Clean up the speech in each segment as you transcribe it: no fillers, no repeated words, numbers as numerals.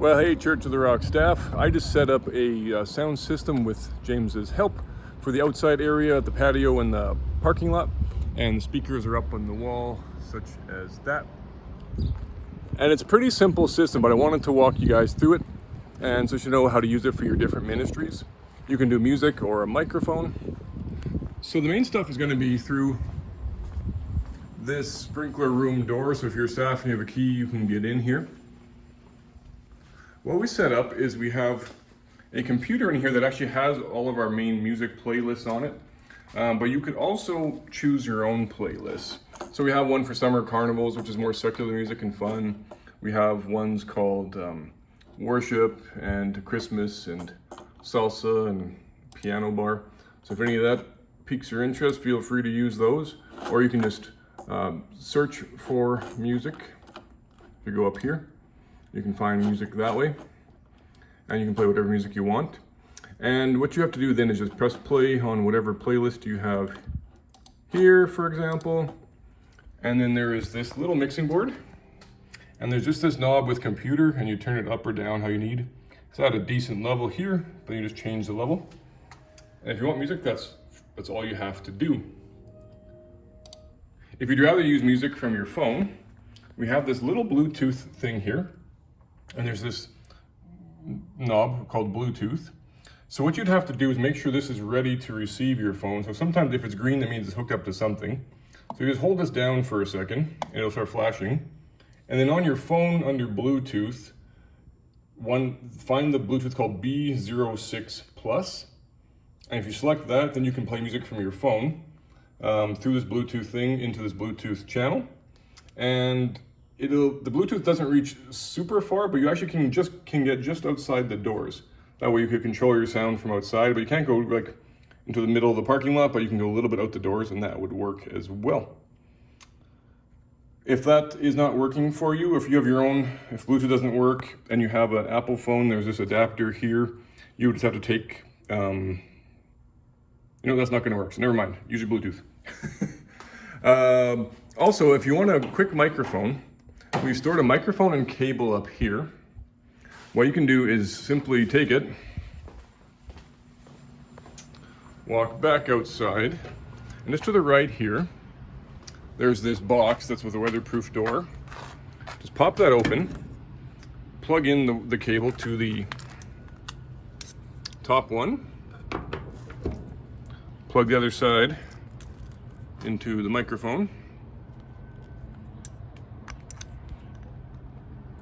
Well, hey, Church of the Rock staff. I just set up a sound system with James's help for the outside area, the patio and the parking lot. And the speakers are up on the wall, such as that. And it's a pretty simple system, but I wanted to walk you guys through it. And so you know how to use it for your different ministries. You can do music or a microphone. So the main stuff is going to be through this sprinkler room door. So if you're staff and you have a key, you can get in here. What we set up is we have a computer in here that actually has all of our main music playlists on it. But you could also choose your own playlists. So we have one for summer carnivals, which is more secular music and fun. We have ones called worship and Christmas and salsa and piano bar. So if any of that piques your interest, feel free to use those. Or you can just search for music. If you go up here, you can find music that way, and you can play whatever music you want. And what you have to do then is just press play on whatever playlist you have here, for example. And then there is this little mixing board, and there's just this knob with computer, and you turn it up or down how you need. It's at a decent level here, but you just change the level. And if you want music, that's all you have to do. If you'd rather use music from your phone, we have this little Bluetooth thing here. And there's this knob called Bluetooth. So what you'd have to do is make sure this is ready to receive your phone. So sometimes if it's green, that means it's hooked up to something. So you just hold this down for a second, and it'll start flashing. And then on your phone under Bluetooth, find the Bluetooth called B06 Plus. And if you select that, then you can play music from your phone through this Bluetooth thing into this Bluetooth channel. And the Bluetooth doesn't reach super far, but you actually can get just outside the doors. That way you can control your sound from outside, but you can't go like into the middle of the parking lot, but you can go a little bit out the doors, and that would work as well. If that is not working for you, if you have your own, if Bluetooth doesn't work and you have an Apple phone, there's this adapter here. You would just have to take, that's not gonna work, so never mind, use your Bluetooth. Also, if you want a quick microphone, we've stored a microphone and cable up here. What you can do is simply take it, walk back outside, and just to the right here, there's this box that's with a weatherproof door. Just pop that open, plug in the cable to the top one, plug the other side into the microphone.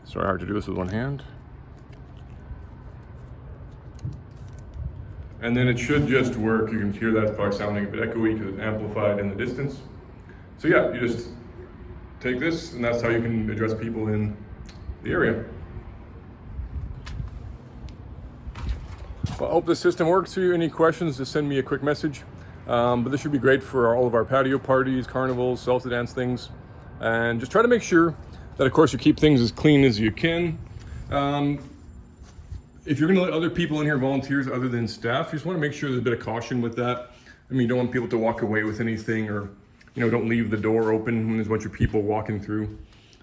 Sorry, hard to do this with one hand. And then it should just work. You can hear that box sounding a bit echoey because it's amplified in the distance. So yeah, you just take this, and that's how you can address people in the area. Well, I hope this system works for you. Any questions, just send me a quick message. But this should be great for all of our patio parties, carnivals, salsa dance things. And just try to make sure that, of course, you keep things as clean as you can. If you're gonna let other people in here, volunteers other than staff, you just wanna make sure there's a bit of caution with that. I mean, you don't want people to walk away with anything, or don't leave the door open when there's a bunch of people walking through.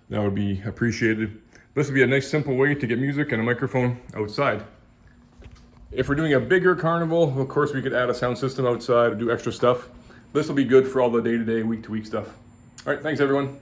That would be appreciated. This would be a nice, simple way to get music and a microphone outside. If we're doing a bigger carnival, of course, we could add a sound system outside or do extra stuff. This will be good for all the day-to-day, week-to-week stuff. All right, thanks everyone.